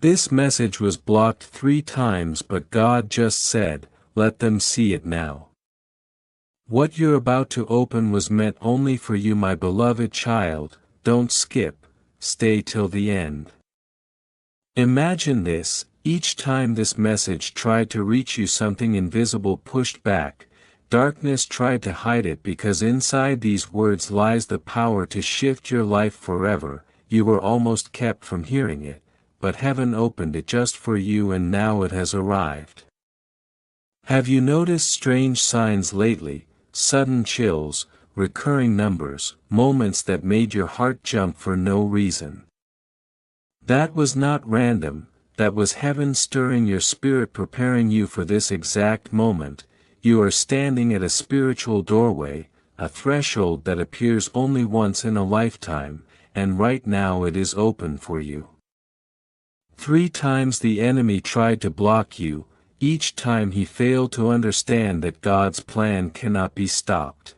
This message was blocked 3 times, but God just said, let them see it now. What you're about to open was meant only for you, my beloved child. Don't skip, stay till the end. Imagine this: each time this message tried to reach you, something invisible pushed back. Darkness tried to hide it, because inside these words lies the power to shift your life forever. You were almost kept from hearing it, but heaven opened it just for you, and now it has arrived. Have you noticed strange signs lately? Sudden chills, recurring numbers, moments that made your heart jump for no reason. That was not random, that was heaven stirring your spirit, preparing you for this exact moment. You are standing at a spiritual doorway, a threshold that appears only once in a lifetime, and right now it is open for you. 3 times the enemy tried to block you. Each time he failed to understand that God's plan cannot be stopped.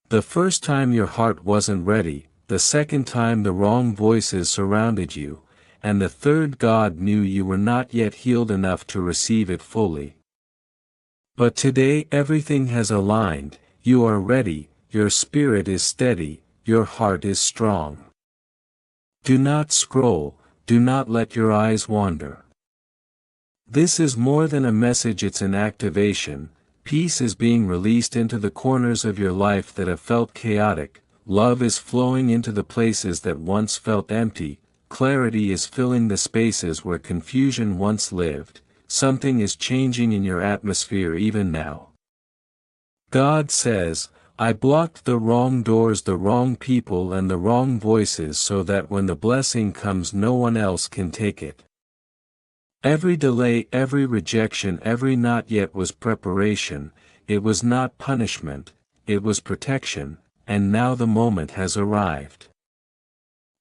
The first time your heart wasn't ready, the second time the wrong voices surrounded you, and the third God knew you were not yet healed enough to receive it fully. But today everything has aligned. You are ready, your spirit is steady, your heart is strong. Do not scroll, do not let your eyes wander. This is more than a message, it's an activation. Peace is being released into the corners of your life that have felt chaotic. Love is flowing into the places that once felt empty. Clarity is filling the spaces where confusion once lived. Something is changing in your atmosphere even now. God says, I blocked the wrong doors, the wrong people and the wrong voices, so that when the blessing comes no one else can take it. Every delay, every rejection, every not yet was preparation. It was not punishment, it was protection, and now the moment has arrived.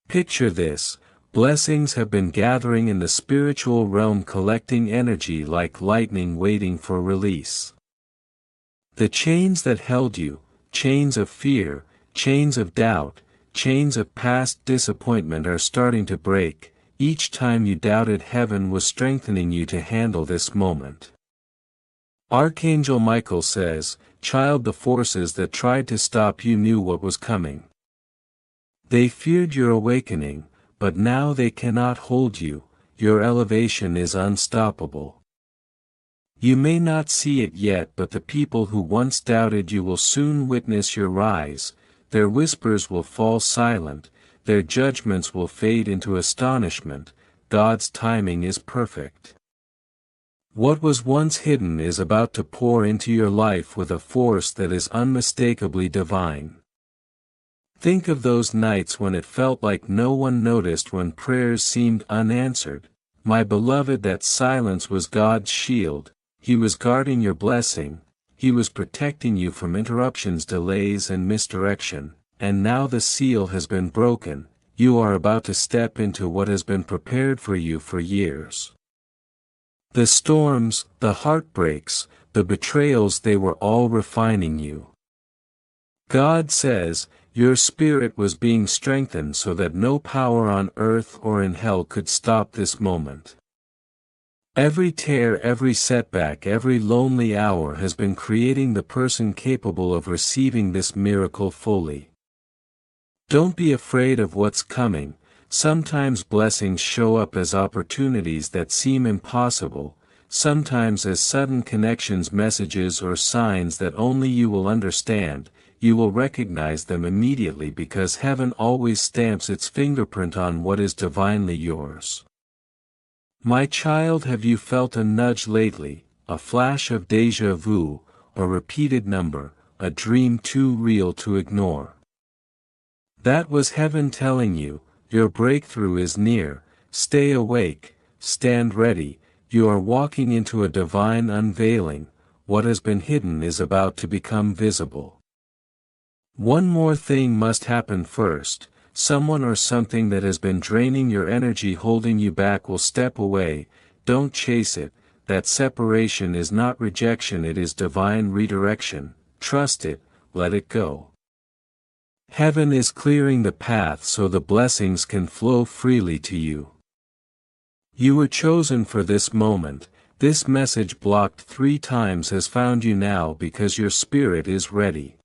Picture this: blessings have been gathering in the spiritual realm, collecting energy like lightning waiting for release. The chains that held you, chains of fear, chains of doubt, chains of past disappointment are starting to break. Each time you doubted, heaven was strengthening you to handle this moment. Archangel Michael says, child, the forces that tried to stop you knew what was coming. They feared your awakening, but now they cannot hold you. Your elevation is unstoppable. You may not see it yet, but the people who once doubted you will soon witness your rise. Their whispers will fall silent. Their judgments will fade into astonishment. God's timing is perfect. What was once hidden is about to pour into your life with a force that is unmistakably divine. Think of those nights when it felt like no one noticed, when prayers seemed unanswered. My beloved, that silence was God's shield. He was guarding your blessing. He was protecting you from interruptions, delays and misdirection. And now the seal has been broken. You are about to step into what has been prepared for you for years. The storms, the heartbreaks, the betrayals, they were all refining you. God says, your spirit was being strengthened so that no power on earth or in hell could stop this moment. Every tear, every setback, every lonely hour has been creating the person capable of receiving this miracle fully. Don't be afraid of what's coming. Sometimes blessings show up as opportunities that seem impossible, sometimes as sudden connections, messages or signs that only you will understand. You will recognize them immediately, because heaven always stamps its fingerprint on what is divinely yours. My child, have you felt a nudge lately, a flash of déjà vu, a repeated number, a dream too real to ignore? That was heaven telling you, your breakthrough is near. Stay awake, stand ready, you are walking into a divine unveiling. What has been hidden is about to become visible. One more thing must happen first. Someone or something that has been draining your energy, holding you back, will step away. Don't chase it. That separation is not rejection, it is divine redirection. Trust it, let it go. Heaven is clearing the path so the blessings can flow freely to you. You were chosen for this moment. This message blocked 3 times has found you now because your spirit is ready.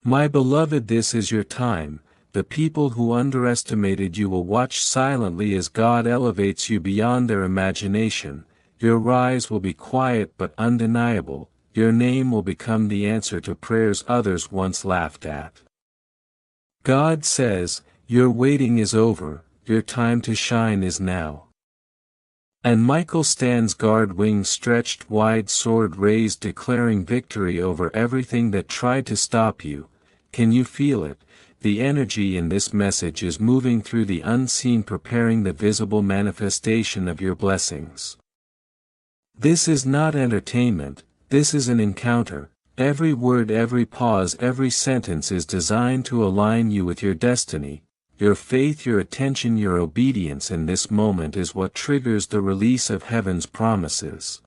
My beloved, this is your time. The people who underestimated you will watch silently as God elevates you beyond their imagination. Your rise will be quiet but undeniable. Your name will become the answer to prayers others once laughed at. God says, your waiting is over, your time to shine is now. And Michael stands guard, wings stretched wide, sword raised, declaring victory over everything that tried to stop you. Can you feel it? The energy in this message is moving through the unseen, preparing the visible manifestation of your blessings. This is not entertainment, this is an encounter. Every word, every pause, every sentence is designed to align you with your destiny. Your faith, your attention, your obedience in this moment is what triggers the release of heaven's promises.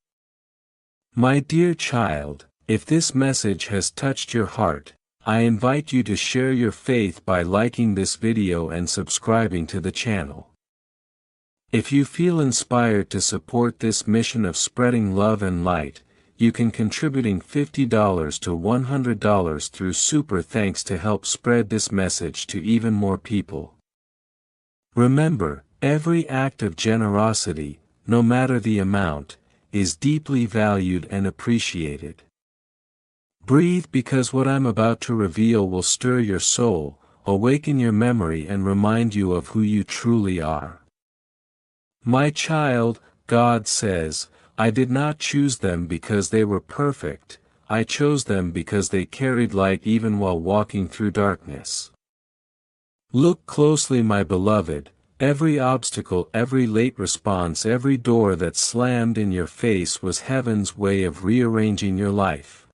My dear child, if this message has touched your heart, I invite you to share your faith by liking this video and subscribing to the channel. If you feel inspired to support this mission of spreading love and light, you can contributing $50 to $100 through Super Thanks to help spread this message to even more people. Remember, every act of generosity, no matter the amount, is deeply valued and appreciated. Breathe, because what I'm about to reveal will stir your soul, awaken your memory and remind you of who you truly are. My child, God says, I did not choose them because they were perfect, I chose them because they carried light even while walking through darkness. Look closely, my beloved, every obstacle, every late response, every door that slammed in your face was heaven's way of rearranging your life.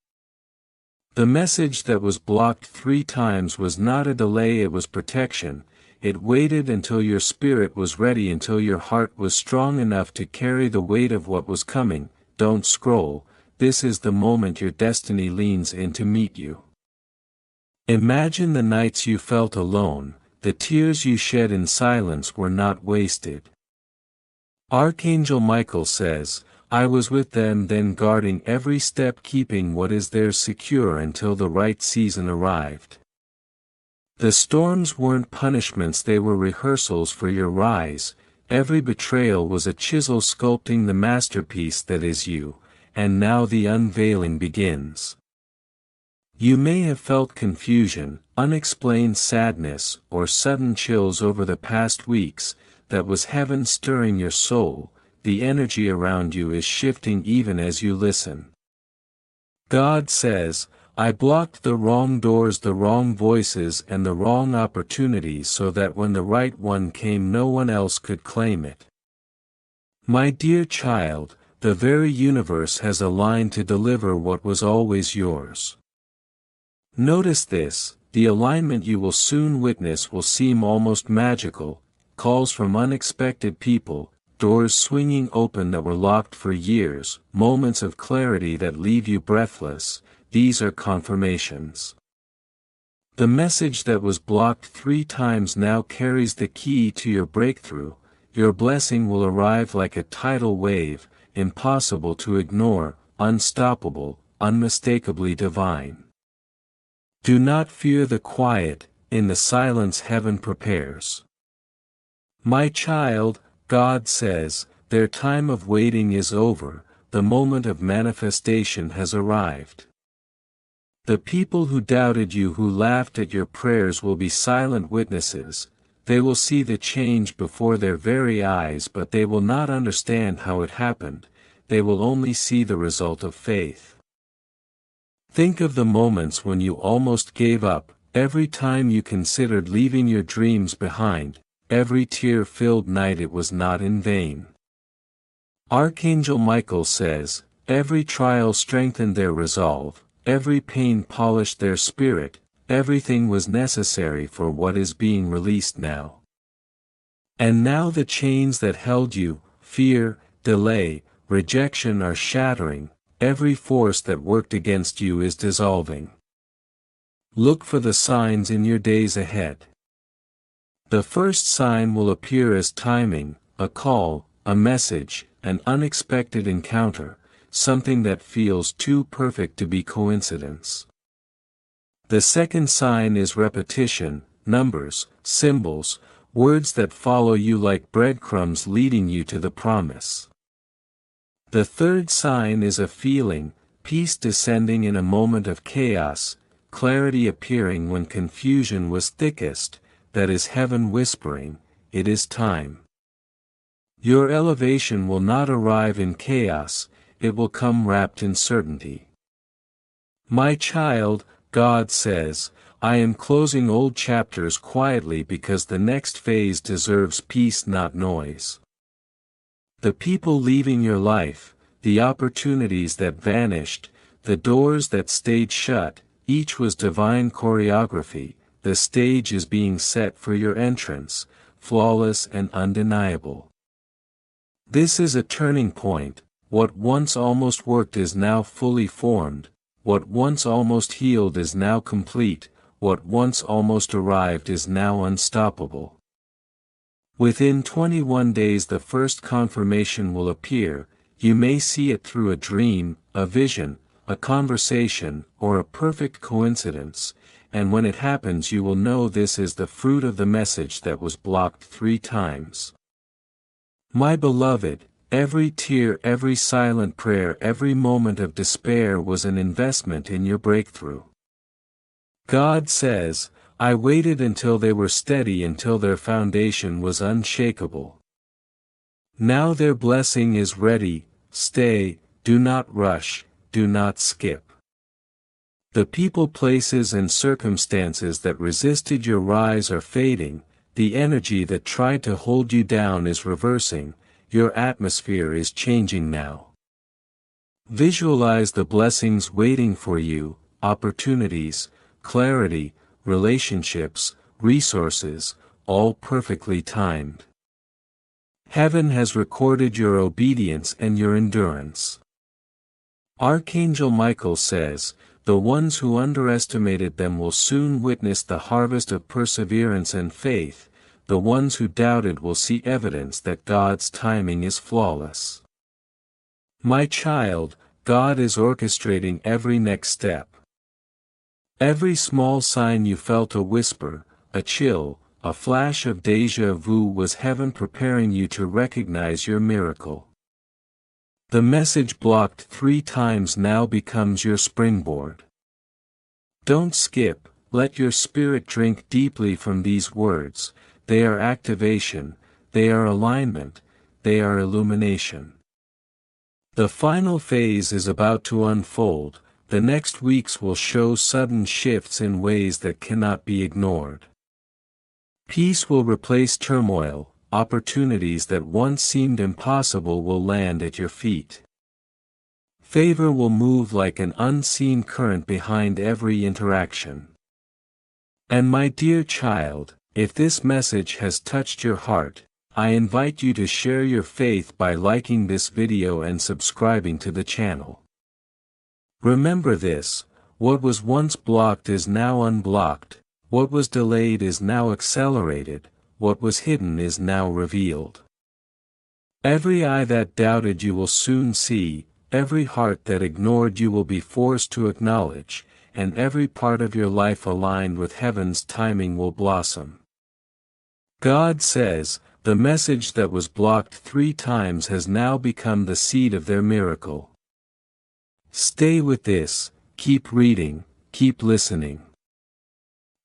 The message that was blocked 3 times was not a delay, it was protection. It waited until your spirit was ready, until your heart was strong enough to carry the weight of what was coming. Don't scroll, this is the moment your destiny leans in to meet you. Imagine the nights you felt alone, the tears you shed in silence were not wasted. Archangel Michael says, I was with them then, guarding every step, keeping what is theirs secure until the right season arrived. The storms weren't punishments, they were rehearsals for your rise. Every betrayal was a chisel sculpting the masterpiece that is you, and now the unveiling begins. You may have felt confusion, unexplained sadness, or sudden chills over the past weeks. That was heaven stirring your soul. The energy around you is shifting even as you listen. God says, I blocked the wrong doors, the wrong voices, and the wrong opportunities so that when the right one came, no one else could claim it. My dear child, the very universe has aligned to deliver what was always yours. Notice this, the alignment you will soon witness will seem almost magical. Calls from unexpected people, doors swinging open that were locked for years, moments of clarity that leave you breathless. These are confirmations. The message that was blocked 3 times now carries the key to your breakthrough. Your blessing will arrive like a tidal wave, impossible to ignore, unstoppable, unmistakably divine. Do not fear the quiet, in the silence heaven prepares. My child, God says, their time of waiting is over, the moment of manifestation has arrived. The people who doubted you, who laughed at your prayers, will be silent witnesses. They will see the change before their very eyes, but they will not understand how it happened. They will only see the result of faith. Think of the moments when you almost gave up, every time you considered leaving your dreams behind, every tear-filled night. It was not in vain. Archangel Michael says, every trial strengthened their resolve, every pain polished their spirit, everything was necessary for what is being released now. And now the chains that held you, fear, delay, rejection, are shattering. Every force that worked against you is dissolving. Look for the signs in your days ahead. The first sign will appear as timing, a call, a message, an unexpected encounter, something that feels too perfect to be coincidence. The second sign is repetition, numbers, symbols, words that follow you like breadcrumbs leading you to the promise. The third sign is a feeling, peace descending in a moment of chaos, clarity appearing when confusion was thickest, that is heaven whispering, it is time. Your elevation will not arrive in chaos, it will come wrapped in certainty. My child, God says, I am closing old chapters quietly because the next phase deserves peace, not noise. The people leaving your life, the opportunities that vanished, the doors that stayed shut, each was divine choreography, the stage is being set for your entrance, flawless and undeniable. This is a turning point, what once almost worked is now fully formed, what once almost healed is now complete, what once almost arrived is now unstoppable. Within 21 days the first confirmation will appear, you may see it through a dream, a vision, a conversation, or a perfect coincidence, and when it happens you will know this is the fruit of the message that was blocked 3 times. My beloved, every tear, every silent prayer, every moment of despair was an investment in your breakthrough. God says, I waited until they were steady, until their foundation was unshakable. Now their blessing is ready, stay, do not rush, do not skip. The people, places and circumstances that resisted your rise are fading, the energy that tried to hold you down is reversing, your atmosphere is changing now. Visualize the blessings waiting for you, opportunities, clarity, relationships, resources, all perfectly timed. Heaven has recorded your obedience and your endurance. Archangel Michael says, the ones who underestimated them will soon witness the harvest of perseverance and faith, the ones who doubted will see evidence that God's timing is flawless. My child, God is orchestrating every next step. Every small sign you felt, a whisper, a chill, a flash of déjà vu, was heaven preparing you to recognize your miracle. The message blocked 3 times now becomes your springboard. Don't skip, let your spirit drink deeply from these words, they are activation, they are alignment, they are illumination. The final phase is about to unfold, the next weeks will show sudden shifts in ways that cannot be ignored. Peace will replace turmoil, opportunities that once seemed impossible will land at your feet. Favor will move like an unseen current behind every interaction. And my dear child, if this message has touched your heart, I invite you to share your faith by liking this video and subscribing to the channel. Remember this, what was once blocked is now unblocked, what was delayed is now accelerated, what was hidden is now revealed. Every eye that doubted you will soon see, every heart that ignored you will be forced to acknowledge, and every part of your life aligned with heaven's timing will blossom. God says, the message that was blocked 3 times has now become the seed of their miracle. Stay with this, keep reading, keep listening.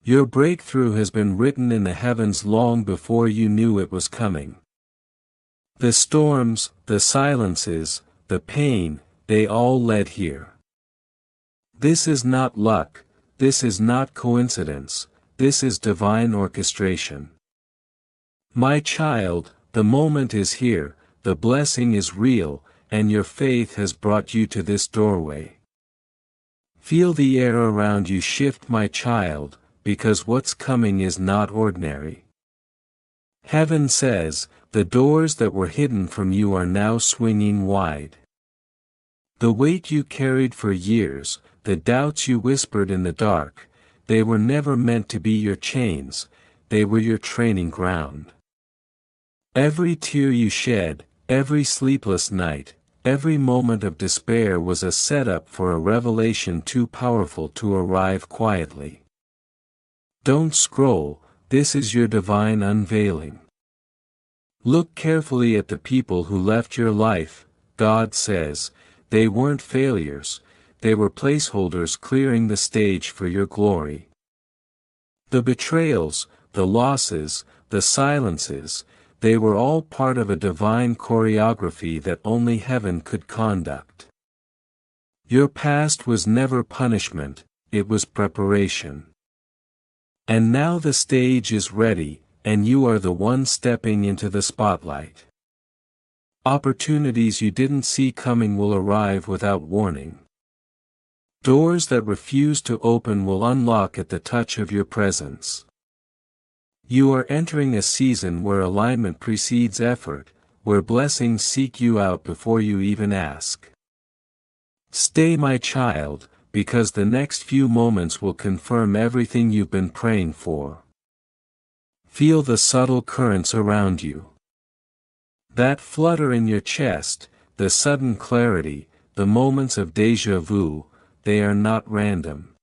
Your breakthrough has been written in the heavens long before you knew it was coming. The storms, the silences, the pain, they all led here. This is not luck, this is not coincidence, this is divine orchestration. My child, the moment is here, the blessing is real, and your faith has brought you to this doorway. Feel the air around you shift, my child, because what's coming is not ordinary. Heaven says, the doors that were hidden from you are now swinging wide. The weight you carried for years, the doubts you whispered in the dark, they were never meant to be your chains, they were your training ground. Every tear you shed, every sleepless night, every moment of despair was a setup for a revelation too powerful to arrive quietly. Don't scroll, this is your divine unveiling. Look carefully at the people who left your life. God says, they weren't failures, they were placeholders clearing the stage for your glory. The betrayals, the losses, the silences, they were all part of a divine choreography that only heaven could conduct. Your past was never punishment, it was preparation. And now the stage is ready, and you are the one stepping into the spotlight. Opportunities you didn't see coming will arrive without warning. Doors that refuse to open will unlock at the touch of your presence. You are entering a season where alignment precedes effort, where blessings seek you out before you even ask. Stay, my child, because the next few moments will confirm everything you've been praying for. Feel the subtle currents around you. That flutter in your chest, the sudden clarity, the moments of déjà vu, they are not random.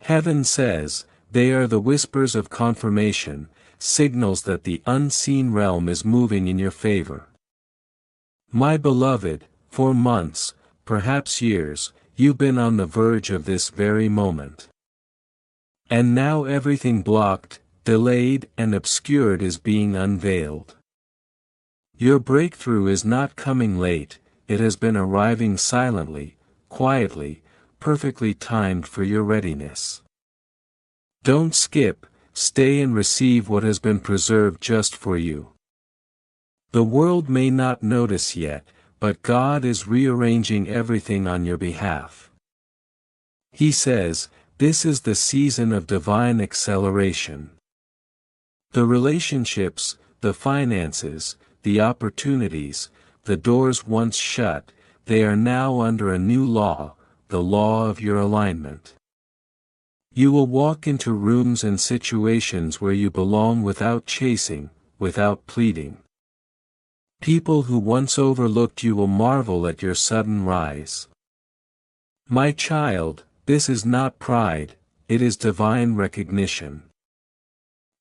Heaven says, they are the whispers of confirmation, signals that the unseen realm is moving in your favor. My beloved, for months, perhaps years, you've been on the verge of this very moment. And now everything blocked, delayed, and obscured is being unveiled. Your breakthrough is not coming late, it has been arriving silently, quietly, perfectly timed for your readiness. Don't skip, stay and receive what has been preserved just for you. The world may not notice yet, but God is rearranging everything on your behalf. He says, this is the season of divine acceleration. The relationships, the finances, the opportunities, the doors once shut, they are now under a new law, the law of your alignment. You will walk into rooms and situations where you belong without chasing, without pleading. People who once overlooked you will marvel at your sudden rise. My child, this is not pride, it is divine recognition.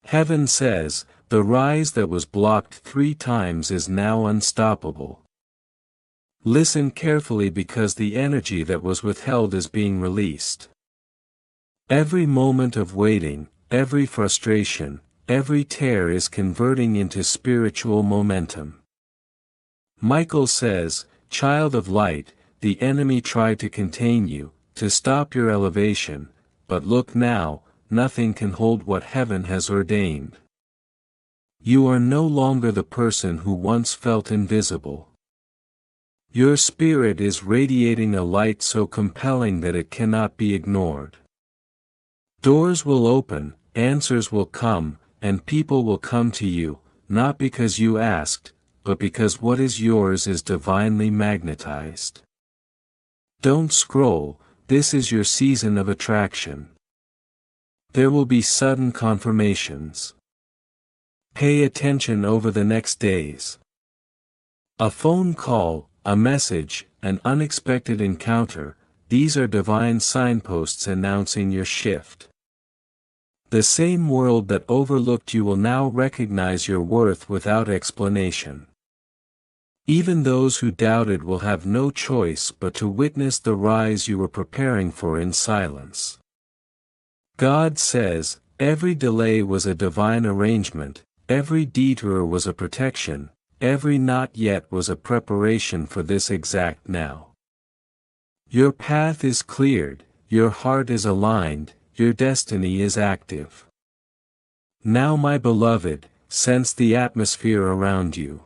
Heaven says, the rise that was blocked 3 times is now unstoppable. Listen carefully because the energy that was withheld is being released. Every moment of waiting, every frustration, every tear is converting into spiritual momentum. Michael says, child of light, the enemy tried to contain you, to stop your elevation, but look now, nothing can hold what heaven has ordained. You are no longer the person who once felt invisible. Your spirit is radiating a light so compelling that it cannot be ignored. Doors will open, answers will come, and people will come to you, not because you asked, but because what is yours is divinely magnetized. Don't scroll, this is your season of attraction. There will be sudden confirmations. Pay attention over the next days. A phone call, a message, an unexpected encounter, these are divine signposts announcing your shift. The same world that overlooked you will now recognize your worth without explanation. Even those who doubted will have no choice but to witness the rise you were preparing for in silence. God says, every delay was a divine arrangement, every detour was a protection, every not yet was a preparation for this exact now. Your path is cleared, your heart is aligned, your destiny is active. Now, my beloved, sense the atmosphere around you.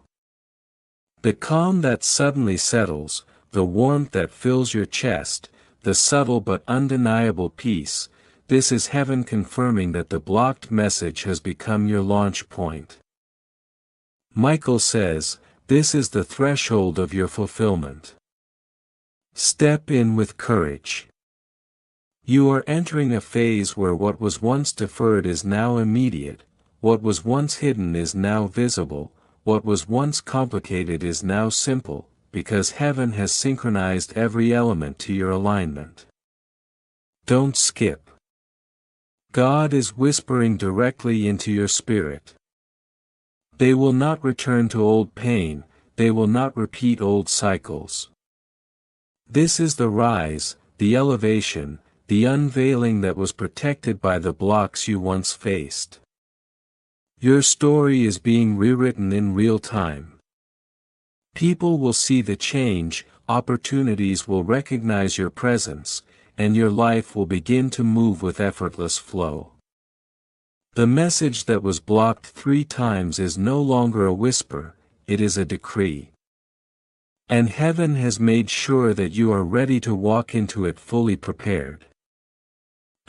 The calm that suddenly settles, the warmth that fills your chest, the subtle but undeniable peace, this is heaven confirming that the blocked message has become your launch point. Michael says, this is the threshold of your fulfillment. Step in with courage. You are entering a phase where what was once deferred is now immediate, what was once hidden is now visible, what was once complicated is now simple, because heaven has synchronized every element to your alignment. Don't skip. God is whispering directly into your spirit. They will not return to old pain, they will not repeat old cycles. This is the rise, the elevation, the unveiling that was protected by the blocks you once faced. Your story is being rewritten in real time. People will see the change, opportunities will recognize your presence, and your life will begin to move with effortless flow. The message that was blocked 3 times is no longer a whisper, it is a decree. And heaven has made sure that you are ready to walk into it fully prepared.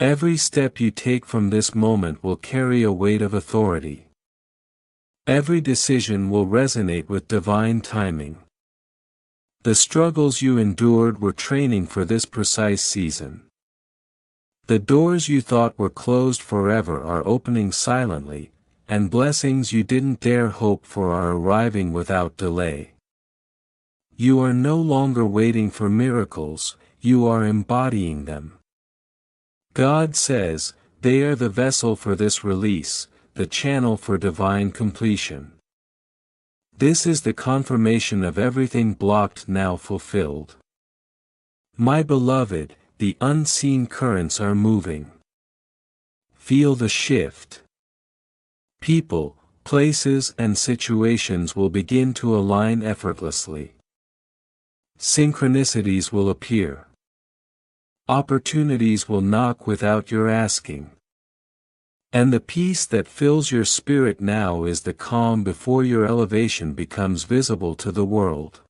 Every step you take from this moment will carry a weight of authority. Every decision will resonate with divine timing. The struggles you endured were training for this precise season. The doors you thought were closed forever are opening silently, and blessings you didn't dare hope for are arriving without delay. You are no longer waiting for miracles, you are embodying them. God says, they are the vessel for this release, the channel for divine completion. This is the confirmation of everything blocked now fulfilled. My beloved, the unseen currents are moving. Feel the shift. People, places and situations will begin to align effortlessly. Synchronicities will appear. Opportunities will knock without your asking. And the peace that fills your spirit now is the calm before your elevation becomes visible to the world.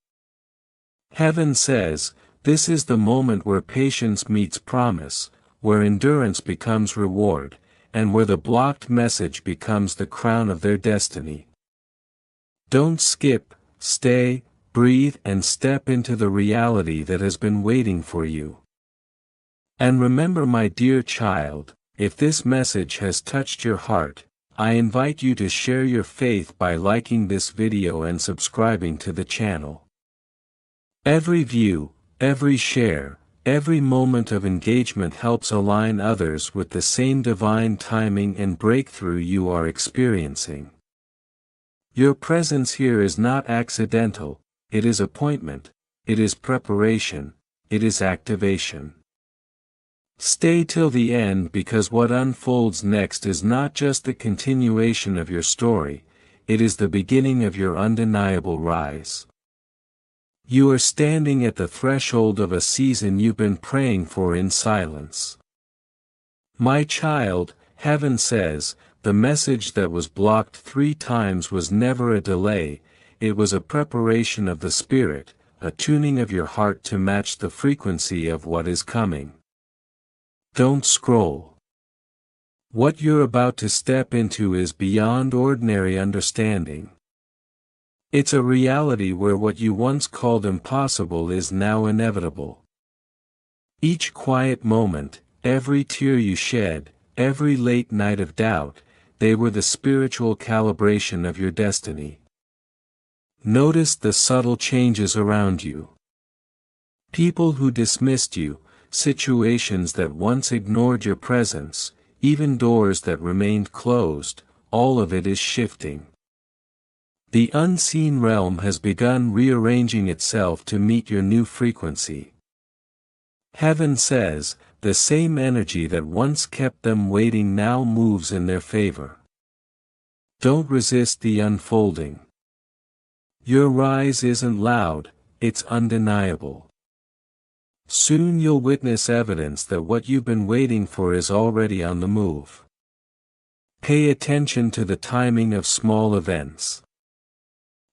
Heaven says, this is the moment where patience meets promise, where endurance becomes reward, and where the blocked message becomes the crown of their destiny. Don't skip, stay, breathe and step into the reality that has been waiting for you. And remember, my dear child, if this message has touched your heart, I invite you to share your faith by liking this video and subscribing to the channel. Every view, every share, every moment of engagement helps align others with the same divine timing and breakthrough you are experiencing. Your presence here is not accidental, it is appointment, it is preparation, it is activation. Stay till the end, because what unfolds next is not just the continuation of your story, it is the beginning of your undeniable rise. You are standing at the threshold of a season you've been praying for in silence. My child, heaven says, the message that was blocked 3 times was never a delay, it was a preparation of the spirit, a tuning of your heart to match the frequency of what is coming. Don't scroll. What you're about to step into is beyond ordinary understanding. It's a reality where what you once called impossible is now inevitable. Each quiet moment, every tear you shed, every late night of doubt, they were the spiritual calibration of your destiny. Notice the subtle changes around you. People who dismissed you, situations that once ignored your presence, even doors that remained closed, all of it is shifting. The unseen realm has begun rearranging itself to meet your new frequency. Heaven says, the same energy that once kept them waiting now moves in their favor. Don't resist the unfolding. Your rise isn't loud, it's undeniable. Soon you'll witness evidence that what you've been waiting for is already on the move. Pay attention to the timing of small events.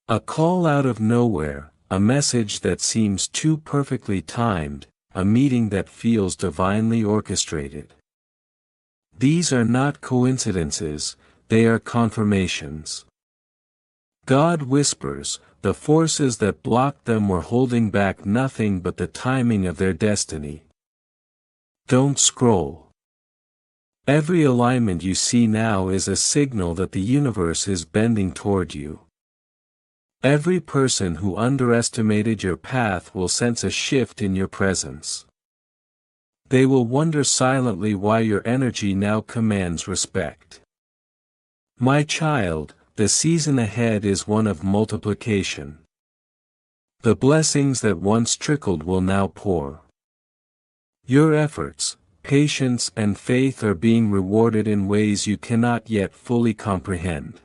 A call out of nowhere, a message that seems too perfectly timed, a meeting that feels divinely orchestrated. These are not coincidences, they are confirmations. God whispers, the forces that blocked them were holding back nothing but the timing of their destiny. Don't scroll. Every alignment you see now is a signal that the universe is bending toward you. Every person who underestimated your path will sense a shift in your presence. They will wonder silently why your energy now commands respect. My child, the season ahead is one of multiplication. The blessings that once trickled will now pour. Your efforts, patience and faith are being rewarded in ways you cannot yet fully comprehend.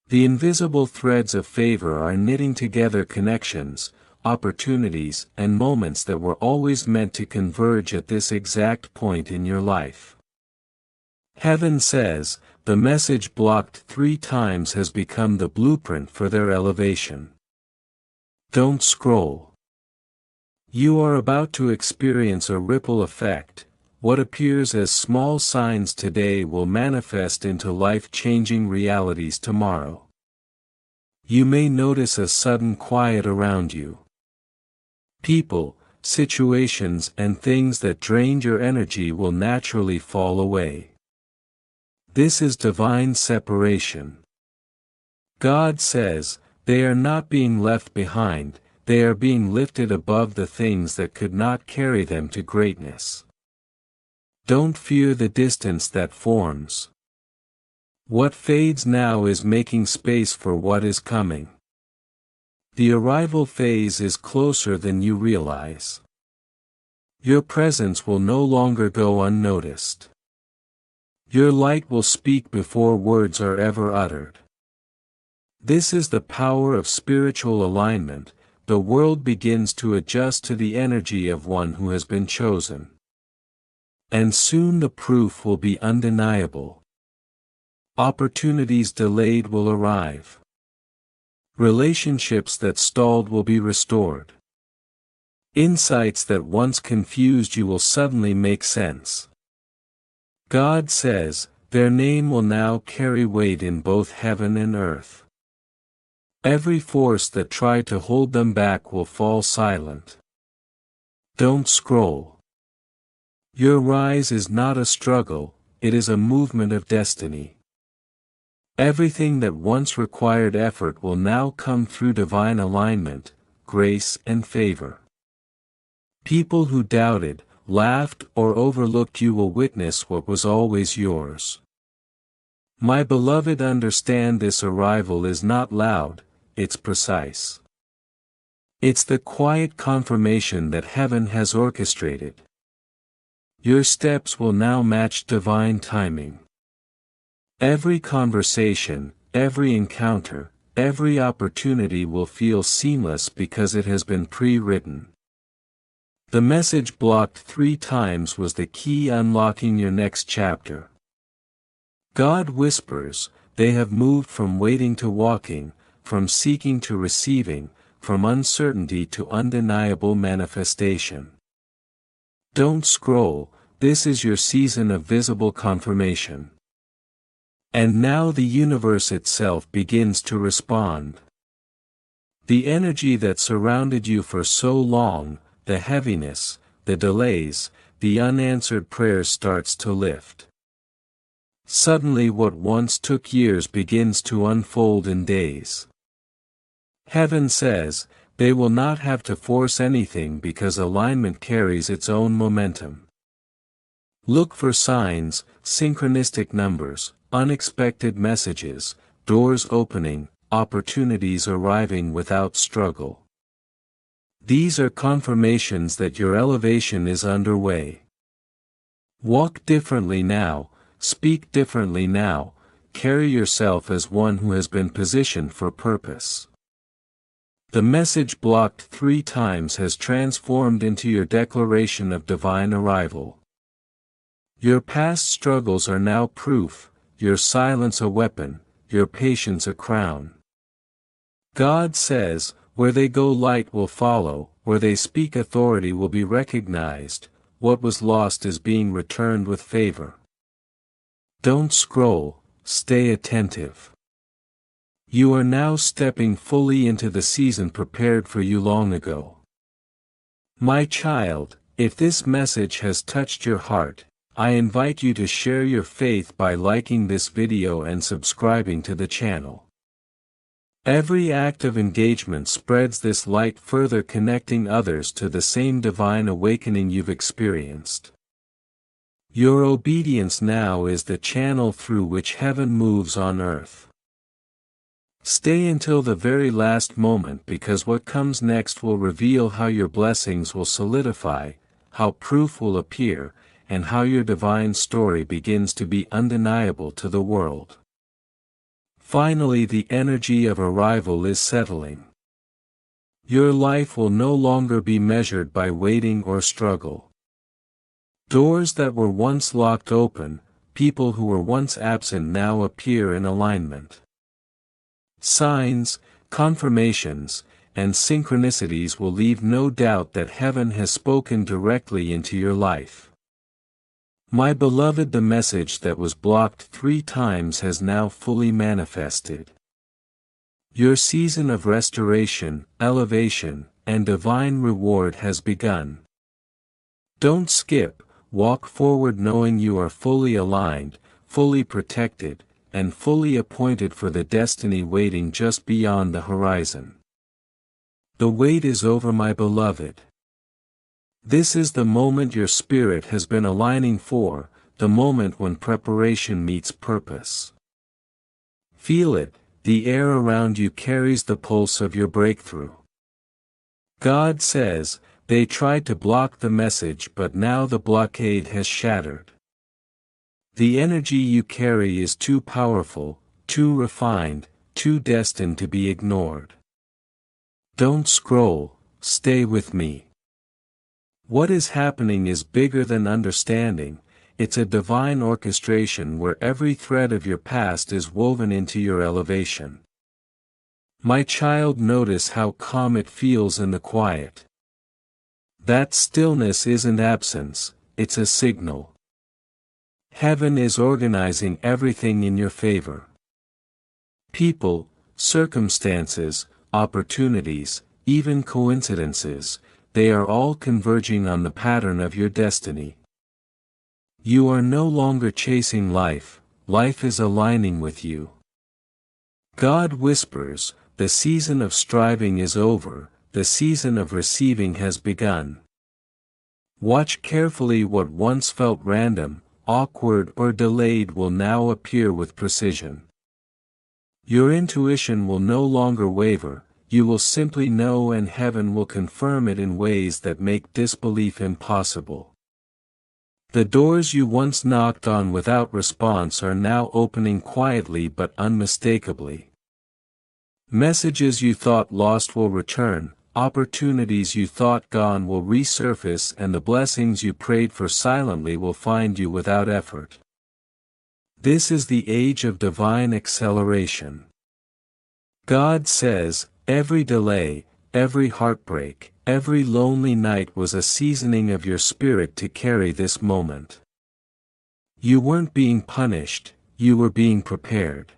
The invisible threads of favor are knitting together connections, opportunities, and moments that were always meant to converge at this exact point in your life. Heaven says, the message blocked 3 times has become the blueprint for their elevation. Don't scroll. You are about to experience a ripple effect. What appears as small signs today will manifest into life-changing realities tomorrow. You may notice a sudden quiet around you. People, situations and things that drained your energy will naturally fall away. This is divine separation. God says, they are not being left behind, they are being lifted above the things that could not carry them to greatness. Don't fear the distance that forms. What fades now is making space for what is coming. The arrival phase is closer than you realize. Your presence will no longer go unnoticed. Your light will speak before words are ever uttered. This is the power of spiritual alignment. The world begins to adjust to the energy of one who has been chosen. And soon the proof will be undeniable. Opportunities delayed will arrive. Relationships that stalled will be restored. Insights that once confused you will suddenly make sense. God says, their name will now carry weight in both heaven and earth. Every force that tried to hold them back will fall silent. Don't scroll. Your rise is not a struggle, it is a movement of destiny. Everything that once required effort will now come through divine alignment, grace and favor. People who doubted, laughed or overlooked you will witness what was always yours. My beloved, understand this arrival is not loud, it's precise. It's the quiet confirmation that heaven has orchestrated. Your steps will now match divine timing. Every conversation, every encounter, every opportunity will feel seamless because it has been pre-written. The message blocked 3 times was the key unlocking your next chapter. God whispers, they have moved from waiting to walking, from seeking to receiving, from uncertainty to undeniable manifestation. Don't scroll, this is your season of visible confirmation. And now the universe itself begins to respond. The energy that surrounded you for so long, the heaviness, the delays, the unanswered prayers starts to lift. Suddenly what once took years begins to unfold in days. Heaven says, they will not have to force anything because alignment carries its own momentum. Look for signs, synchronistic numbers, unexpected messages, doors opening, opportunities arriving without struggle. These are confirmations that your elevation is underway. Walk differently now, speak differently now, carry yourself as one who has been positioned for purpose. The message blocked 3 times has transformed into your declaration of divine arrival. Your past struggles are now proof, your silence a weapon, your patience a crown. God says, where they go light will follow, where they speak authority will be recognized, what was lost is being returned with favor. Don't scroll, stay attentive. You are now stepping fully into the season prepared for you long ago. My child, if this message has touched your heart, I invite you to share your faith by liking this video and subscribing to the channel. Every act of engagement spreads this light, further connecting others to the same divine awakening you've experienced. Your obedience now is the channel through which heaven moves on earth. Stay until the very last moment, because what comes next will reveal how your blessings will solidify, how proof will appear, and how your divine story begins to be undeniable to the world. Finally, the energy of arrival is settling. Your life will no longer be measured by waiting or struggle. Doors that were once locked open, people who were once absent now appear in alignment. Signs, confirmations, and synchronicities will leave no doubt that heaven has spoken directly into your life. My beloved, the message that was blocked 3 times has now fully manifested. Your season of restoration, elevation, and divine reward has begun. Don't skip, walk forward knowing you are fully aligned, fully protected, and fully appointed for the destiny waiting just beyond the horizon. The wait is over, my beloved. This is the moment your spirit has been aligning for, the moment when preparation meets purpose. Feel it, the air around you carries the pulse of your breakthrough. God says, they tried to block the message, but now the blockade has shattered. The energy you carry is too powerful, too refined, too destined to be ignored. Don't scroll, stay with me. What is happening is bigger than understanding. It's a divine orchestration where every thread of your past is woven into your elevation. My child, notice how calm it feels in the quiet. That stillness isn't absence, it's a signal. Heaven is organizing everything in your favor. People, circumstances, opportunities, even coincidences, they are all converging on the pattern of your destiny. You are no longer chasing life, life is aligning with you. God whispers, the season of striving is over, the season of receiving has begun. Watch carefully. What once felt random, awkward, or delayed will now appear with precision. Your intuition will no longer waver, you will simply know, and heaven will confirm it in ways that make disbelief impossible. The doors you once knocked on without response are now opening quietly but unmistakably. Messages you thought lost will return, opportunities you thought gone will resurface, and the blessings you prayed for silently will find you without effort. This is the age of divine acceleration. God says, every delay, every heartbreak, every lonely night was a seasoning of your spirit to carry this moment. You weren't being punished, you were being prepared.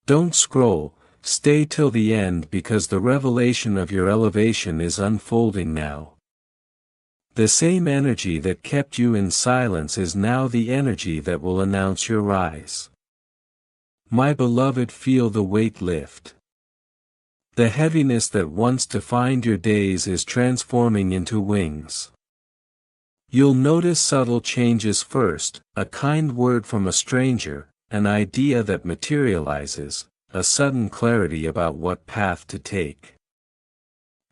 Don't scroll, stay till the end, because the revelation of your elevation is unfolding now. The same energy that kept you in silence is now the energy that will announce your rise. My beloved, feel the weight lift. The heaviness that once defined your days is transforming into wings. You'll notice subtle changes first, a kind word from a stranger, an idea that materializes, a sudden clarity about what path to take.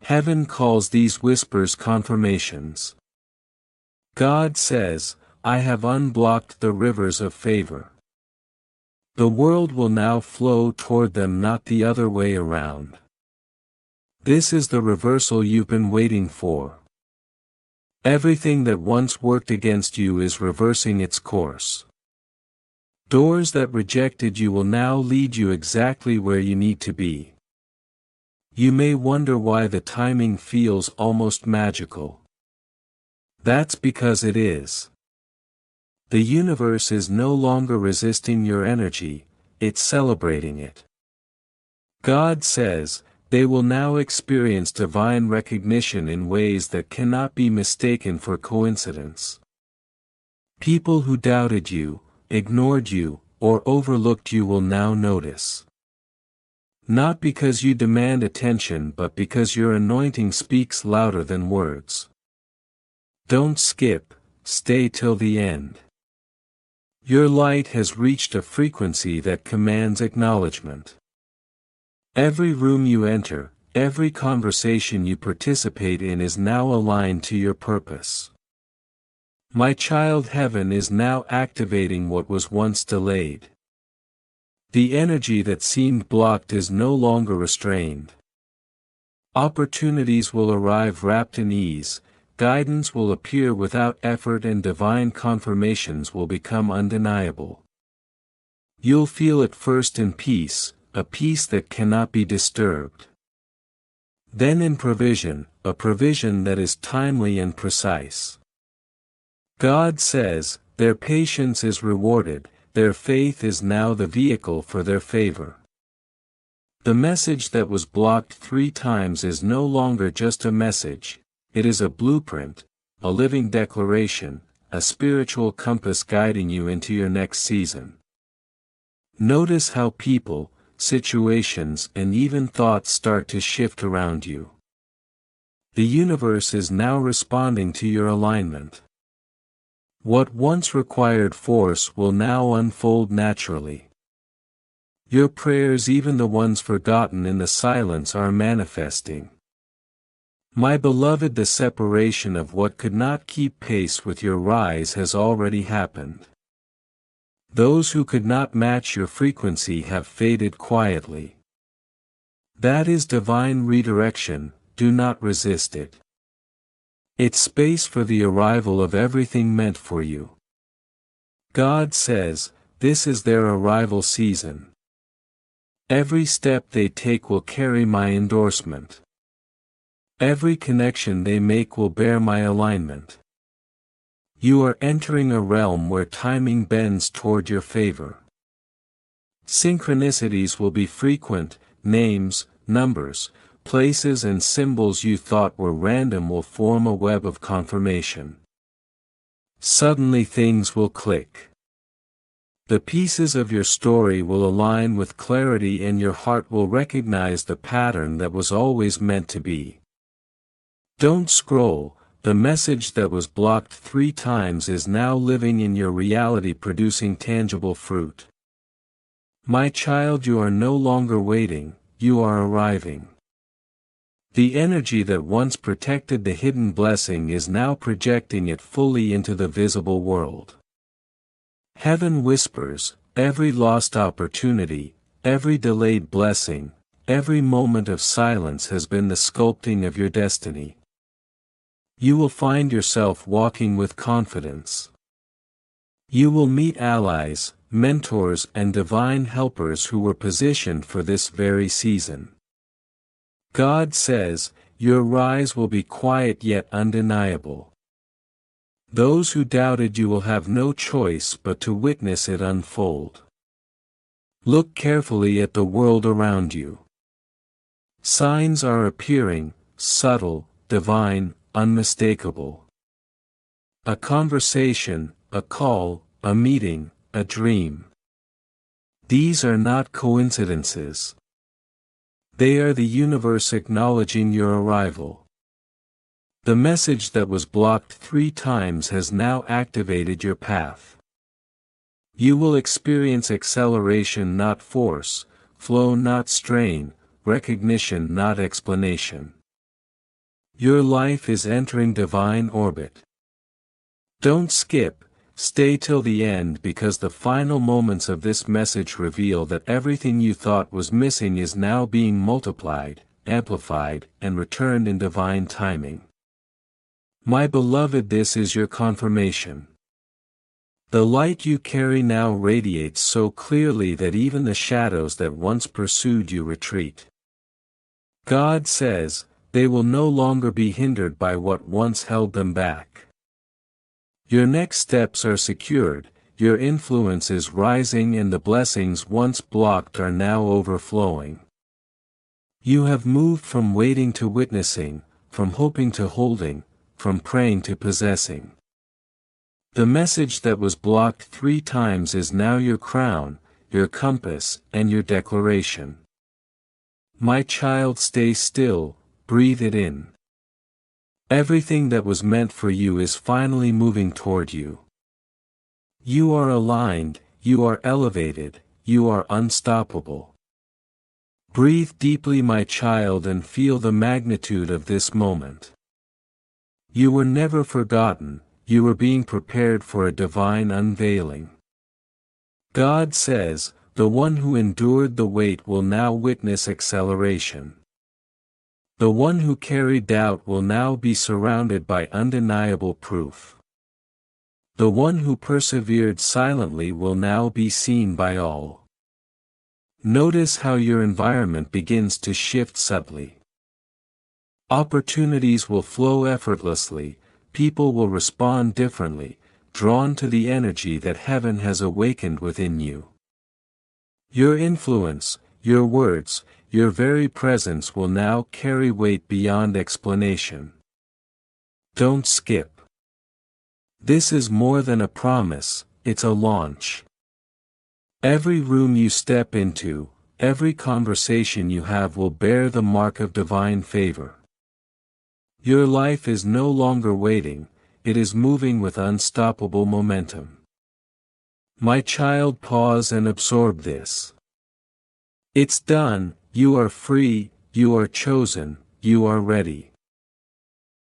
Heaven calls these whispers confirmations. God says, I have unblocked the rivers of favor. The world will now flow toward them, not the other way around. This is the reversal you've been waiting for. Everything that once worked against you is reversing its course. Doors that rejected you will now lead you exactly where you need to be. You may wonder why the timing feels almost magical. That's because it is. The universe is no longer resisting your energy, it's celebrating it. God says, they will now experience divine recognition in ways that cannot be mistaken for coincidence. People who doubted you, ignored you, or overlooked you will now notice. Not because you demand attention but because your anointing speaks louder than words. Don't skip, stay till the end. Your light has reached a frequency that commands acknowledgement. Every room you enter, every conversation you participate in is now aligned to your purpose. My child, heaven is now activating what was once delayed. The energy that seemed blocked is no longer restrained. Opportunities will arrive wrapped in ease, guidance will appear without effort, and divine confirmations will become undeniable. You'll feel it first in peace, a peace that cannot be disturbed. Then in provision, a provision that is timely and precise. God says, their patience is rewarded, their faith is now the vehicle for their favor. The message that was blocked 3 times is no longer just a message, it is a blueprint, a living declaration, a spiritual compass guiding you into your next season. Notice how people, situations, and even thoughts start to shift around you. The universe is now responding to your alignment. What once required force will now unfold naturally. Your prayers, even the ones forgotten in the silence, are manifesting. My beloved, the separation of what could not keep pace with your rise has already happened. Those who could not match your frequency have faded quietly. That is divine redirection, do not resist it. It's space for the arrival of everything meant for you. God says, this is their arrival season. Every step they take will carry my endorsement. Every connection they make will bear my alignment. You are entering a realm where timing bends toward your favor. Synchronicities will be frequent, names, numbers, places, and symbols you thought were random will form a web of confirmation. Suddenly things will click. The pieces of your story will align with clarity, and your heart will recognize the pattern that was always meant to be. Don't scroll, the message that was blocked 3 times is now living in your reality, producing tangible fruit. My child, you are no longer waiting, you are arriving. The energy that once protected the hidden blessing is now projecting it fully into the visible world. Heaven whispers, every lost opportunity, every delayed blessing, every moment of silence has been the sculpting of your destiny. You will find yourself walking with confidence. You will meet allies, mentors, and divine helpers who were positioned for this very season. God says, your rise will be quiet yet undeniable. Those who doubted you will have no choice but to witness it unfold. Look carefully at the world around you. Signs are appearing, subtle, divine, unmistakable. A conversation, a call, a meeting, a dream. These are not coincidences. They are the universe acknowledging your arrival. The message that was blocked 3 times has now activated your path. You will experience acceleration, not force, flow, not strain, recognition, not explanation. Your life is entering divine orbit. Don't skip, stay till the end, because the final moments of this message reveal that everything you thought was missing is now being multiplied, amplified, and returned in divine timing. My beloved, this is your confirmation. The light you carry now radiates so clearly that even the shadows that once pursued you retreat. God says, they will no longer be hindered by what once held them back. Your next steps are secured, your influence is rising, and the blessings once blocked are now overflowing. You have moved from waiting to witnessing, from hoping to holding, from praying to possessing. The message that was blocked 3 times is now your crown, your compass, and your declaration. My child, stay still, breathe it in. Everything that was meant for you is finally moving toward you. You are aligned, you are elevated, you are unstoppable. Breathe deeply, my child, and feel the magnitude of this moment. You were never forgotten, you were being prepared for a divine unveiling. God says, the one who endured the wait will now witness acceleration. The one who carried doubt will now be surrounded by undeniable proof. The one who persevered silently will now be seen by all. Notice how your environment begins to shift subtly. Opportunities will flow effortlessly, people will respond differently, drawn to the energy that heaven has awakened within you. Your influence, your words, your very presence will now carry weight beyond explanation. Don't skip. This is more than a promise, it's a launch. Every room you step into, every conversation you have will bear the mark of divine favor. Your life is no longer waiting, it is moving with unstoppable momentum. My child, pause and absorb this. It's done, you are free, you are chosen, you are ready.